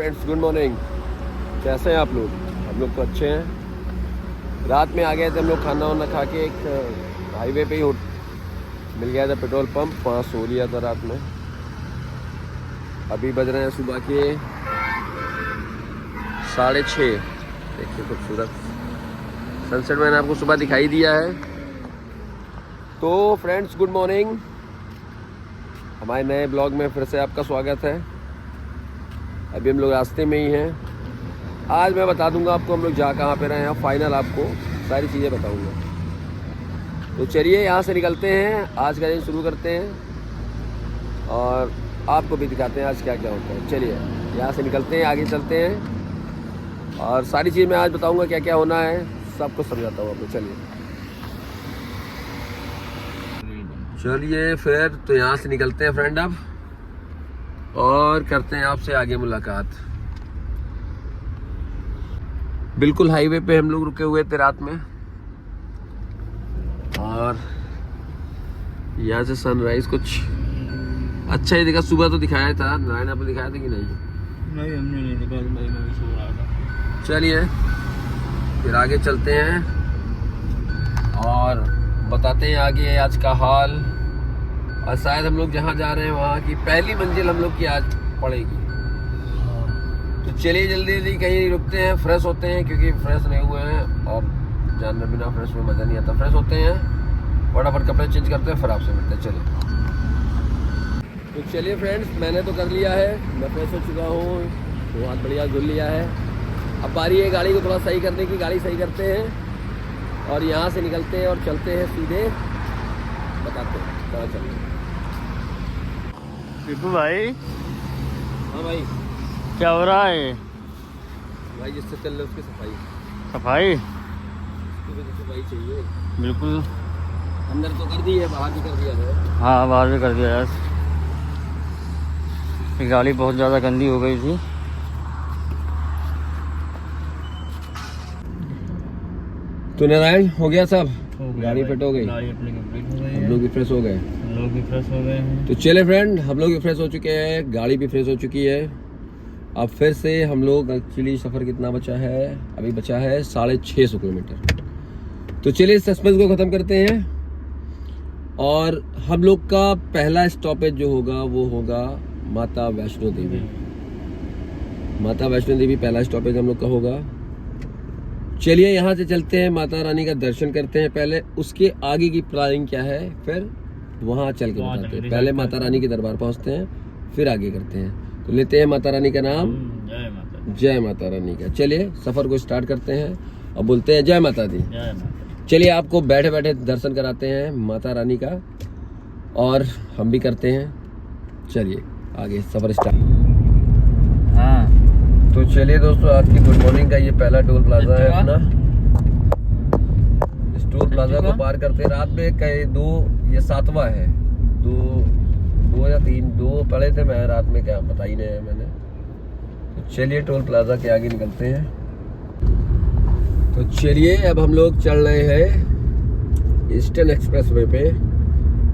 Friends, good morning. कैसे हैं आप लोग? हम लोग तो अच्छे हैं। रात में आ गए थे हम लोग खाना वाना खा के, एक हाईवे पे ही मिल गया था पेट्रोल पंप, वहाँ सो लिया था रात में। अभी बज रहे हैं सुबह के 6:30। देखिए खूबसूरत सनसेट मैंने आपको सुबह दिखाई दिया है। तो फ्रेंड्स, गुड मॉर्निंग। हमारे नए ब्लॉग में फिर से आपका स्वागत है। अभी हम लोग रास्ते में ही हैं। आज मैं बता दूंगा आपको हम लोग जा कहाँ पे रहे हैं, फाइनल आपको सारी चीज़ें बताऊंगा। तो चलिए यहाँ से निकलते हैं, आज का दिन शुरू करते हैं और आपको भी दिखाते हैं आज क्या क्या होता है। चलिए यहाँ से निकलते हैं, आगे चलते हैं और सारी चीज़ मैं आज बताऊँगा क्या क्या होना है, सब कुछ समझाता हूँ आपको। चलिए फिर तो यहाँ से निकलते हैं फ्रेंड अब, और करते हैं आपसे आगे मुलाकात। बिल्कुल हाईवे पे हम लोग रुके हुए थे रात में, और यहाँ से सनराइज कुछ अच्छा ही दिखा। सुबह तो दिखाया था, नारायण आपने दिखाया था कि नहीं? नहीं, हमने नहीं दिखाया, मैं भी सो रहा था। चलिए फिर आगे चलते हैं और बताते हैं आगे आज का हाल। और शायद हम लोग जहाँ जा रहे हैं वहाँ की पहली मंजिल हम लोग की आज पड़ेगी। तो चलिए जल्दी जल्दी कहीं रुकते हैं, फ्रेश होते हैं, क्योंकि फ्रेश नहीं हुए हैं और जानवर बिना फ्रेश में मज़ा नहीं आता। फ्रेश होते हैं, फटाफट कपड़े चेंज करते हैं, फिर आपसे मिलते हैं। चलिए तो चलिए फ्रेंड्स, मैंने तो कर लिया है, मैं फ्रेश हो चुका हूँ, तो हाथ बढ़िया धुल लिया है। अब बारी है गाड़ी को थोड़ा सही करने की। गाड़ी सही करते हैं और यहाँ से निकलते हैं और चलते हैं सीधे, बताते हैं कहाँ चलते हैं। टिप्पू भाई, हाँ भाई, क्या हो रहा है? भाई जिससे चल रहे उसकी सफाई उसकी वजह से सफाई चाहिए। बिल्कुल। अंदर तो कर दी है, बाहर भी कर दिया है। हाँ, बाहर भी कर दिया यार। ये गाड़ी बहुत ज़्यादा गंदी हो गई थी। तो नारायण हो गया सब, गाड़ी भाई, फिट हो गई, गाड़ी अपनी कंप्लीट हो गई हम है। लोग भी फ्रेश हो गए। हम लोग भी फ्रेश हो गए हैं। तो चले फ्रेंड, हम लोग भी फ्रेश हो चुके हैं, गाड़ी भी फ्रेश हो चुकी है। अब फिर से हम लोग, एक्चुअली सफ़र कितना बचा है? अभी बचा है 650 किलोमीटर। तो चलिए इस सस्पेंस को ख़त्म करते हैं और हम लोग का पहला स्टॉपेज जो होगा वो होगा माता वैष्णो देवी। माता वैष्णो देवी पहला स्टॉपेज हम लोग का होगा। चलिए यहाँ से चलते हैं, माता रानी का दर्शन करते हैं पहले, उसके आगे की प्लानिंग क्या है फिर वहाँ चल के बताते हैं। पहले माता रानी के दरबार पहुँचते हैं, फिर आगे करते हैं। तो लेते हैं माता रानी का नाम, जय माता रानी का। चलिए सफ़र को स्टार्ट करते हैं और बोलते हैं जय माता दी। चलिए आपको बैठे बैठे दर्शन कराते हैं माता रानी का, और हम भी करते हैं। चलिए आगे सफ़र स्टार्ट। हाँ, तो चलिए दोस्तों, आज की गुड मॉर्निंग का ये पहला टोल प्लाजा है अपना। इस टोल प्लाजा को पार करते रात में कई दो, ये 7वां है, दो या 3 2 पढ़े थे मैं रात में, क्या पता ही नहीं है मैंने। तो चलिए टोल प्लाजा के आगे निकलते हैं। तो चलिए अब हम लोग चल रहे हैं ईस्टर्न एक्सप्रेसवे पे,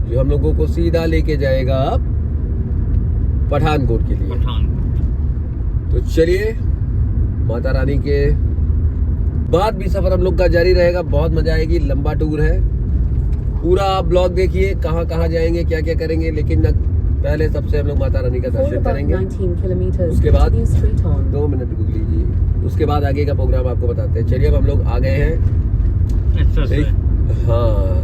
जो हम लोगों को सीधा लेके जाएगा पठानकोट के लिए। तो चलिए माता रानी के बाद भी सफर हम लोग का जारी रहेगा, बहुत मजा आएगी, लंबा टूर है। पूरा ब्लॉग देखिए, कहाँ कहाँ जाएंगे, क्या क्या करेंगे। लेकिन पहले सबसे हम लोग माता रानी का दर्शन करेंगे, उसके बाद 2 मिनट रुक लीजिए, उसके बाद आगे का प्रोग्राम आपको बताते हैं। चलिए अब हम लोग आ गए हैं। हाँ,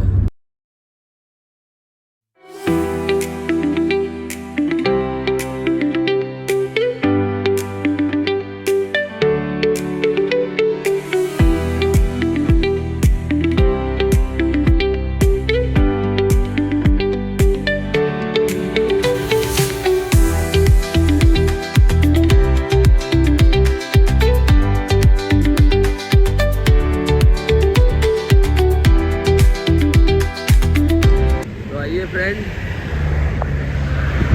फ्रेंड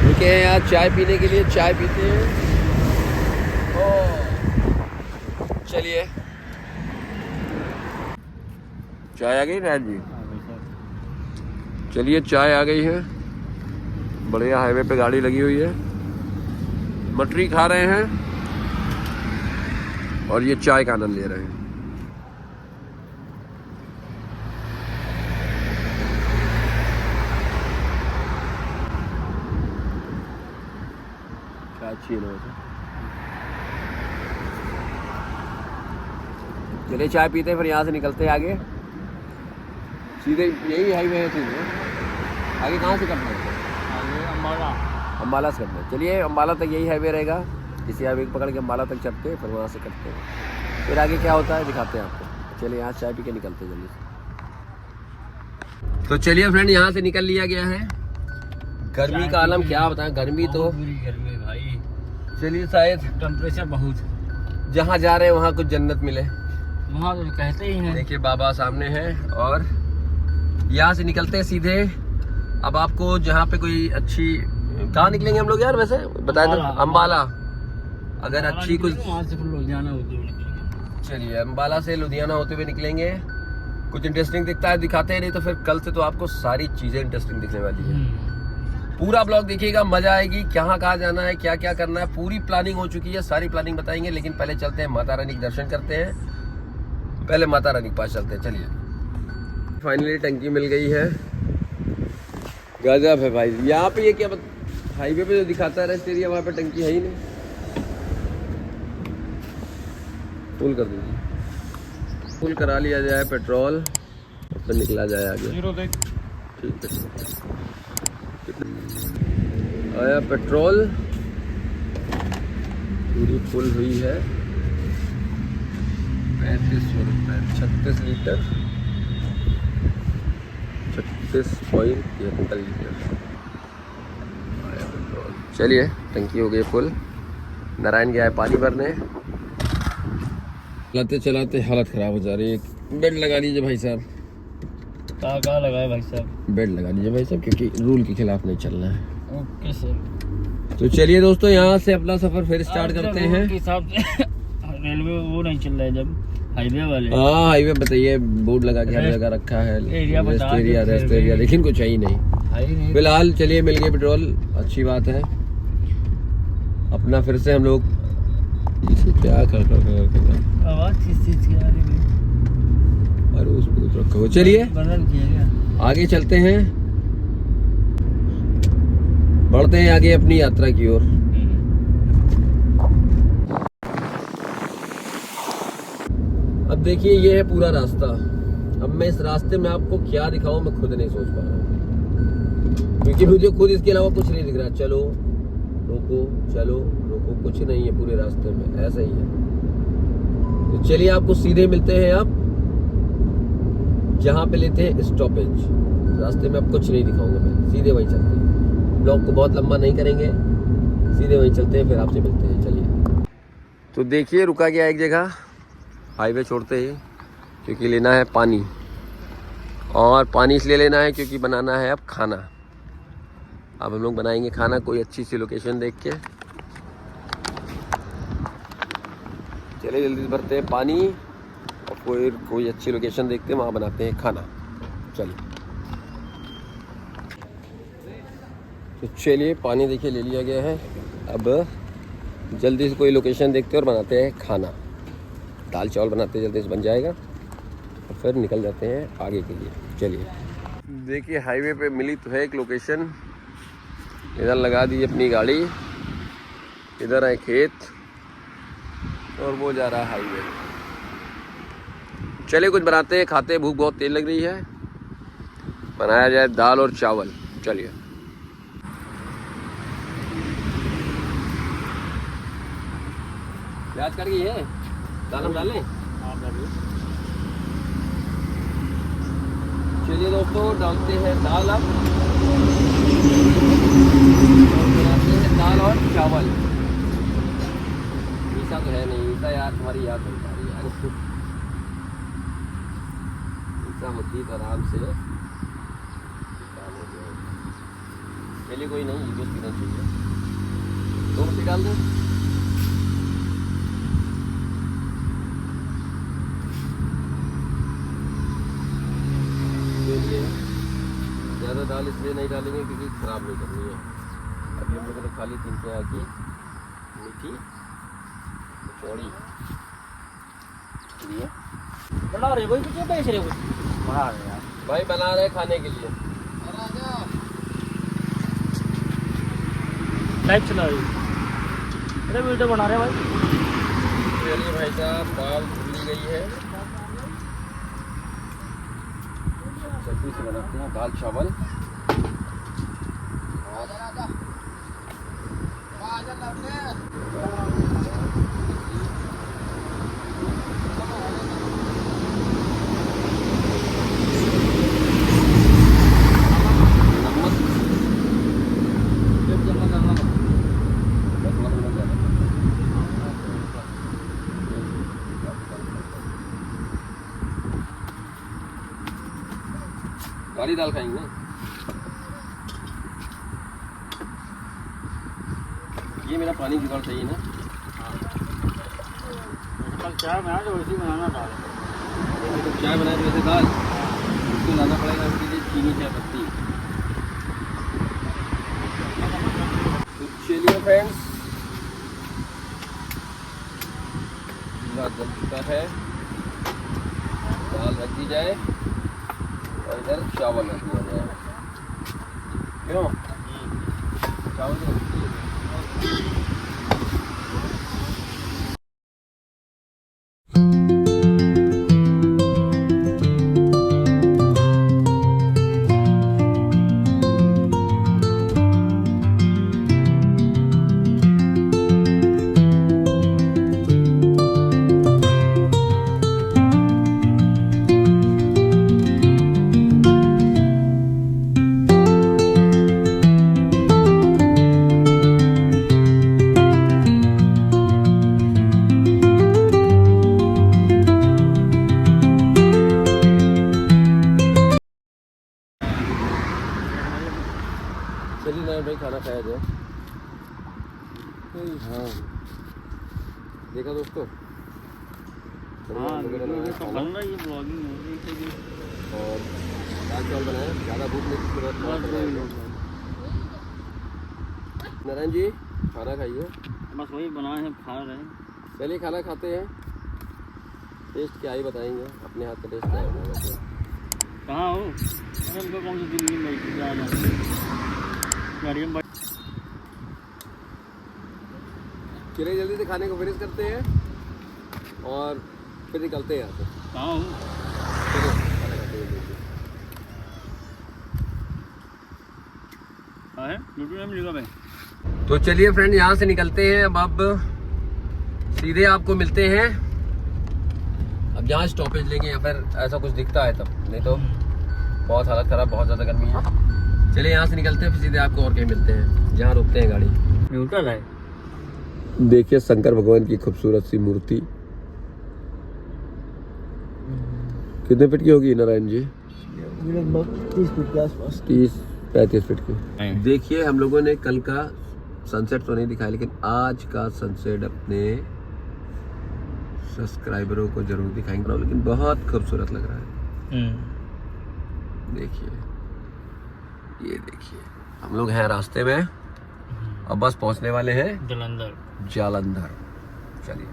रुके हैं यहाँ चाय पीने के लिए, चाय पीते हैं। चलिए चाय आ गई नारायण जी। चलिए चाय आ गई है, बढ़िया हाईवे पे गाड़ी लगी हुई है, मटरी खा रहे हैं और ये चाय का आनंद ले रहे हैं। क्या अच्छी है। चलिए चाय पीते हैं, फिर यहाँ से निकलते हैं आगे। सीधे यही हाईवे है सीधे, आगे कहाँ से करना है? आगे अम्बाला। अम्बाला से करना है। चलिए अम्बाला तक यही हाईवे रहेगा, इसी हाईवे को पकड़ के अम्बाला तक चढ़ते हैं, फिर वहाँ से करते हैं, फिर आगे क्या होता है दिखाते हैं आपको। चलिए यहाँ चाय पी के निकलते हैं जल्दी से। तो चलिए फ्रेंड, यहाँ से निकल लिया गया है। गर्मी का आलम क्या बताएं, गर्मी तो पूरी गर्मी है भाई। चलिए शायद टेम्परेचर बहुत, जहाँ जा रहे हैं वहाँ कुछ जन्नत मिले। वहाँ तो कहते ही हैं। देखिए बाबा सामने हैं, और यहाँ से निकलते हैं सीधे। अब आपको जहाँ पे कोई अच्छी, कहाँ निकलेंगे हम लोग यार वैसे बताए तो? अम्बाला। अगर अच्छी कुछ, वहाँ से फिर लुधियाना होते हुए निकलेंगे। चलिए अम्बाला से लुधियाना होते हुए निकलेंगे। कुछ इंटरेस्टिंग दिखता है दिखाते हैं, नहीं तो फिर कल से तो आपको सारी चीज़ें इंटरेस्टिंग दिखने वाली है। पूरा ब्लॉग देखिएगा, मजा आएगी। कहाँ कहाँ जाना है, क्या क्या करना है, पूरी प्लानिंग हो चुकी है, सारी प्लानिंग बताएंगे। लेकिन पहले चलते हैं माता रानी के दर्शन करते हैं, पहले माता रानी के पास चलते हैं। चलिए फाइनली टंकी मिल गई है, गजब है भाई। यहाँ पे ये क्या हाईवे पे जो दिखाता है रेस्ट एरिया, वहाँ पे टंकी है ही नहीं। फुल कर दीजिए, फुल करा लिया जाए पेट्रोल, और फिर निकला जाए आगे। ठीक है, आया पेट्रोल, पूरी फुल हुई है। 3500 रुपये, 36 लीटर, 36.73 लीटर आया पेट्रोल। चलिए टंकी हो गई फुल। नारायण गया है पानी भरने। चलाते चलाते हालत ख़राब हो जा रही है। बेड लगा लीजिए भाई साहब। कहाँ लगाए भाई साहब? बेड लगा लीजिए भाई साहब, क्योंकि रूल के खिलाफ नहीं चलना है। Okay sir. तो चलिए दोस्तों, यहाँ से अपना सफर फिर स्टार्ट करते हैं। हिसाब से रेलवे वो नहीं चल रहा है, जब हाईवे वाले। हाँ हाईवे बताइए, बोर्ड लगा के हर जगह रखा है रेस्ट एरिया, लेकिन कुछ है ही नहीं फिलहाल। चलिए मिल गए पेट्रोल, अच्छी बात है। अपना फिर से हम लोग क्या कर आवाज किस चीज की आ रही है? अरे उसमें कुछ रखा हुआ। चलिए आगे चलते हैं, बढ़ते हैं आगे अपनी यात्रा की ओर। अब देखिए ये है पूरा रास्ता। अब मैं इस रास्ते में आपको क्या दिखाऊं, मैं खुद नहीं सोच पा रहा हूँ, क्योंकि मुझे खुद इसके अलावा कुछ नहीं दिख रहा। चलो रोको, चलो रोको, कुछ नहीं है पूरे रास्ते में, ऐसा ही है। तो चलिए आपको सीधे मिलते हैं आप जहाँ पे लेते हैं स्टॉपेज। रास्ते में अब कुछ नहीं दिखाऊंगा मैं, सीधे वहीं चलते हैं। ब्लॉग को बहुत लंबा नहीं करेंगे, सीधे वहीं चलते हैं, फिर आपसे मिलते हैं। चलिए तो देखिए रुका गया एक जगह हाईवे छोड़ते ही, क्योंकि लेना है पानी। और पानी इसलिए लेना है क्योंकि बनाना है अब खाना। अब हम लोग बनाएंगे खाना कोई अच्छी सी लोकेशन देख के। चलिए जल्दी से भरते हैं पानी, और कोई अच्छी लोकेशन देखते हैं, वहाँ बनाते हैं खाना। चलिए तो चलिए पानी देखिए ले लिया गया है। अब जल्दी से कोई लोकेशन देखते हैं और बनाते हैं खाना। दाल चावल बनाते हैं, जल्दी से बन जाएगा, और फिर निकल जाते हैं आगे के लिए। चलिए देखिए हाईवे पे मिली तो है एक लोकेशन। इधर लगा दी अपनी गाड़ी, इधर है खेत, और वो जा रहा है हाईवे। चलिए कुछ बनाते हैं, खाते हैं, भूख बहुत तेज लग रही है। बनाया जाए दाल और चावल। चलिए प्याज कट गई है, दाल हम डालें। चलिए दोस्तों डालते हैं दाल, अब बनाते हैं दाल और चावल। ईसा तो है नहीं, ईसा यार तुम्हारी याद नहीं आ रही यार। ईसा होती तो आराम से चलिए, कोई नहीं, ये दोस्त पीना चाहिए। 2 रोटी डाल दो। ज़्यादा दाल इसलिए नहीं डालेंगे क्योंकि ख़राब नहीं करनी है। अभी हम लोगों ने खा ली 3 की मीठी कचौड़ी, बना रहे कोई कुछ बेच रहे कुछ बना रहे यार भाई बना रहे खाने के लिए। लाइव चला रही अरे वीडियो बना रहे भाई। चलिए भाई साहब दाल भूली गई है, जल्दी से बनाते हैं दाल चावल। काली दाल खाएंगे। ये मेरा पानी जुगाड़ सही है ना? कल चाय बना तो वैसे बनाना दाल तो चाय बनाए तो वैसे दाल उसको लाना पड़ेगा, उसके लिए चीनी चाय पत्ती। तो चलिए फ्रेंड्स जल चुका है, दाल रख दी जाए और इधर चावल रख दिया जाए। क्यों चावल तो चलिए ना भाई खाना खाया जाए। हाँ देखा दोस्तों, हाँ तो बन रहा है ये ब्लॉगिंग हो रही है और दाल चावल बनाए, ज़्यादा भूख नहीं थी बस नारायण जी खाना खाइए। वही बनाए हैं खा रहे हैं। चलिए खाना खाते हैं, टेस्ट क्या ही बताएंगे, अपने हाथ का टेस्ट क्या है। कहाँ हो? अरे उनको कौन सी दिल्ली में बैठ जाना गाड़ी में। चलिए जल्दी से खाने को फिनिश करते हैं और फिर निकलते हैं यहाँ से। कहाँ हो? चलिए खाना खाते हैं। कहाँ है? यूट्यूब में लिखा भाई। तो चलिए फ्रेंड यहाँ से निकलते हैं। अब सीधे आपको मिलते हैं, अब जहाँ स्टॉपेज लेंगे या फिर ऐसा कुछ दिखता है तब, नहीं तो बहुत हालत ख़राब, बहुत ज़्यादा गर्मी है। चलिए यहाँ से निकलते हैं, फिर सीधे आपको और कहीं मिलते हैं जहाँ रुकते हैं गाड़ी। न्यूट्रल है। देखिए शंकर भगवान की खूबसूरत सी मूर्ति कितने फीट की होगी नारायण जी? 30 फीट के आसपास। 30-35 फीट की। देखिए हम लोगों ने कल का सनसेट तो नहीं दिखाया, लेकिन आज का सनसेट अपने सब्सक्राइबरों को जरूर दिखाएंगे, लेकिन बहुत खूबसूरत लग रहा है। देखिए ये देखिए हम लोग हैं रास्ते में और बस पहुंचने वाले हैं जालंधर। चलिए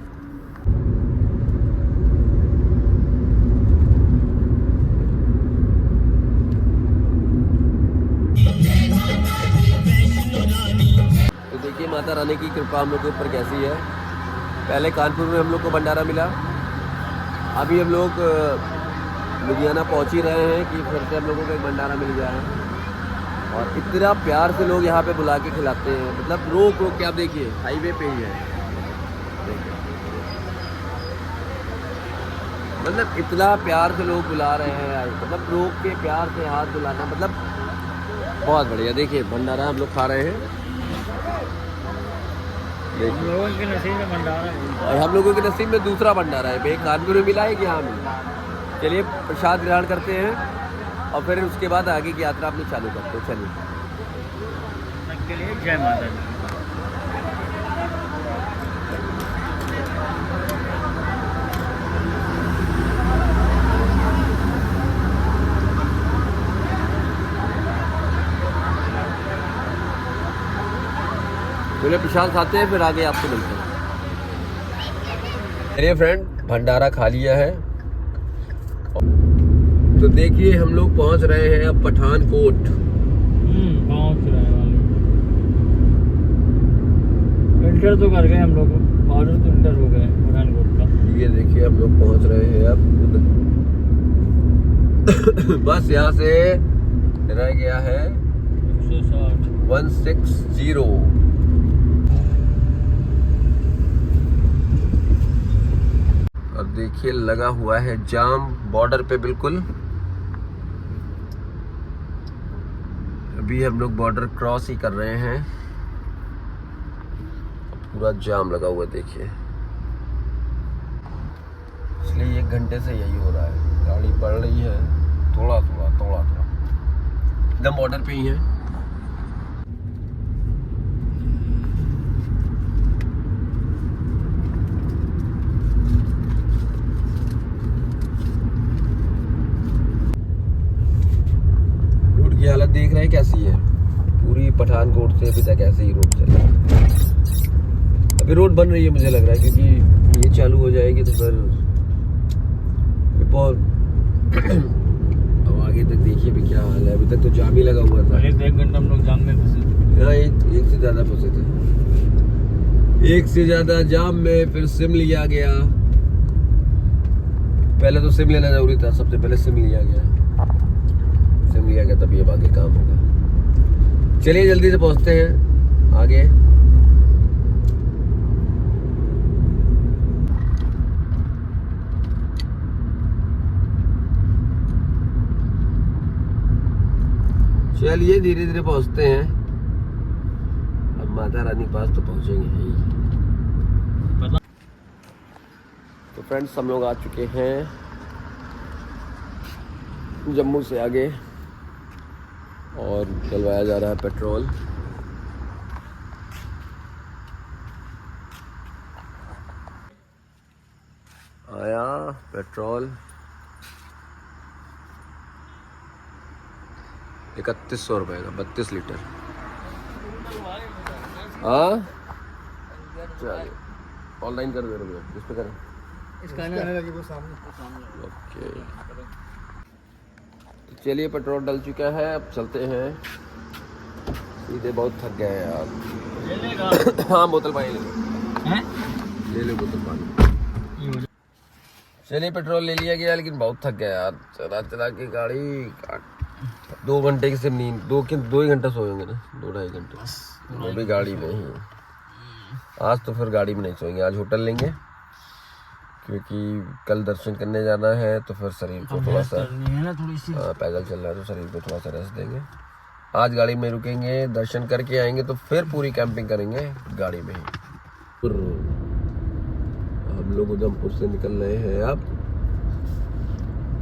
तो देखिए माता रानी की कृपा हम लोग के ऊपर कैसी है। पहले कानपुर में हम लोग को भंडारा मिला, अभी हम लोग लुधियाना पहुंच ही रहे हैं कि फिर से हम लोगों को एक भंडारा मिल जाए। और इतना प्यार से लोग यहाँ पे बुला के खिलाते हैं, मतलब रोक के आप देखिए हाईवे पे ही है, मतलब इतना प्यार से लोग बुला रहे हैं, मतलब रोक के प्यार से हाथ बुलाना, मतलब बहुत बढ़िया। देखिए भंडारा हम लोग खा रहे हैं, हम लोगों के नसीब में भंडारा है। और हम लोगों के नसीब में दूसरा भंडारा है, एक कानपुर में मिला है कि यहाँ मिला। चलिए प्रसाद ग्रहण करते हैं और फिर उसके बाद आगे की यात्रा अपनी चालू करते हैं। चलिए के लिए जय माता दी। चलिए प्रसाद खाते हैं, फिर आगे आपसे मिलते हैं। मेरे फ्रेंड भंडारा खा लिया है। तो देखिए हम लोग पहुंच रहे हैं अब पठानकोट। पहुंच रहे हैं वाले। इंटर तो कर गए हम लोग, बॉर्डर तो इंटर हो गए पठानकोट का। ये देखिए हम लोग पहुंच रहे हैं अब बस यहाँ से रह गया है 160। और देखिए लगा हुआ है जाम बॉर्डर पे बिल्कुल। अभी हम लोग बॉर्डर क्रॉस ही कर रहे हैं, पूरा जाम लगा हुआ है देखिए। इसलिए 1 घंटे से यही हो रहा है, गाड़ी बढ़ रही है थोड़ा थोड़ा। एकदम बॉर्डर पे ही है। रोड की हालत देख रहे हैं कैसी है, पूरी पठानकोट से अभी तक ऐसे ही रोड चल रहा है। अभी रोड बन रही है मुझे लग रहा है, क्योंकि ये चालू हो जाएगी तो फिर बहुत अब आगे तक देखिए भी क्या हाल है। अभी तक तो जाम ही लगा हुआ था। 1 घंटा हम लोग जाम में फंसे थे। यहाँ एक से ज्यादा फंसे थे, 1 से ज्यादा जाम में। फिर सिम लिया गया, पहले तो सिम लेना जरूरी था, सबसे पहले सिम लिया गया तभी अब आगे काम होगा। चलिए जल्दी से पहुंचते हैं आगे। चलिए धीरे धीरे पहुंचते हैं। अब माता रानी पास तो पहुंचेंगे ही। तो फ्रेंड्स हम लोग आ चुके हैं जम्मू से आगे और डलवाया जा रहा है पेट्रोल। आया पेट्रोल 3100 रुपए का 32 लीटर। हाँ चलिए ऑनलाइन कर दे रहे हो, किस पे करें? ओके तो चलिए पेट्रोल डल चुका है, अब चलते हैं सीधे। बहुत थक गए हैं यार। हाँ बोतल पानी ले लो बोतल पानी। चलिए पेट्रोल ले लिया गया, लेकिन बहुत थक गया यार, चला के गाड़ी। 2 घंटे की सिर्फ नींद, 2 ही घंटा सोएंगे ना, 2-2.5 घंटे, वो भी गाड़ी में ही। आज तो फिर गाड़ी में नहीं सोएंगे, आज होटल लेंगे, क्योंकि कल दर्शन करने जाना है। तो फिर शरीर को थोड़ा सा पैदल चल रहा है तो शरीर को थोड़ा सा रेस्ट देंगे। आज गाड़ी में रुकेंगे, दर्शन करके आएंगे, तो फिर पूरी कैंपिंग करेंगे गाड़ी में ही। हम लोग उधमपुर से निकल रहे हैं अब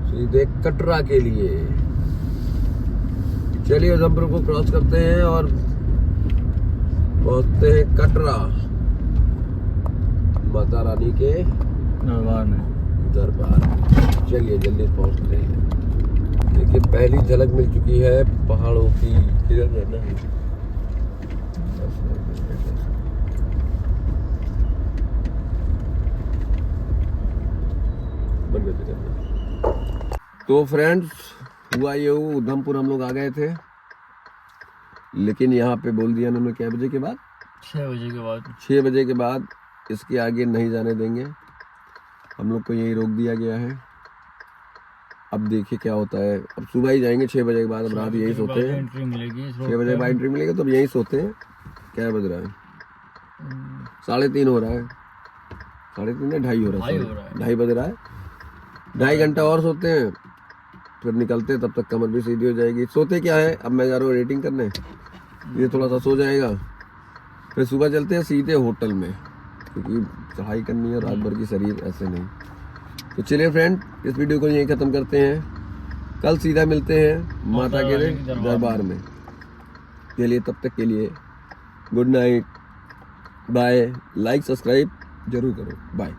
सीधे कटरा के लिए। चलिए उधमपुर को क्रॉस करते हैं और पहुंचते हैं कटरा माता रानी के दरबार। चलिए जल्दी पहुंचते हैं। देखिए पहली झलक मिल चुकी है पहाड़ों की। किधर जाना है? तो फ्रेंड्स हुआ ये, उधमपुर हम लोग आ गए थे, लेकिन यहाँ पे बोल दिया उन्होंने क्या बजे के बाद? 6 बजे के बाद। 6 बजे के बाद इसके आगे नहीं जाने देंगे। हम लोग को यही रोक दिया गया है। अब देखिए क्या होता है। अब सुबह ही जाएंगे 6 बजे के बाद। अब रात यही सोते हैं, एंट्री मिलेगी 6 बजे के बाद एंट्री मिलेगी, तो अब यही सोते हैं। क्या बज रहा है? 3:30 हो रहा है। 3:30 2:30 हो रहा है, 2:30 बज रहा है। 2.5 घंटा और सोते हैं, फिर निकलते हैं। तब तक कमर भी सीधी हो जाएगी। सोते क्या है, अब मैं जा रहा हूँ एडिटिंग करने, ये थोड़ा सा सो जाएगा। फिर सुबह चलते हैं सीधे होटल में, क्योंकि चढ़ाई करनी है रात भर की, शरीर ऐसे नहीं। तो चलिए फ्रेंड इस वीडियो को यहीं ख़त्म करते हैं। कल सीधा मिलते हैं माता के दरबार में। चलिए तब तक के लिए good night, bye. Like subscribe जरूर करो, बाय।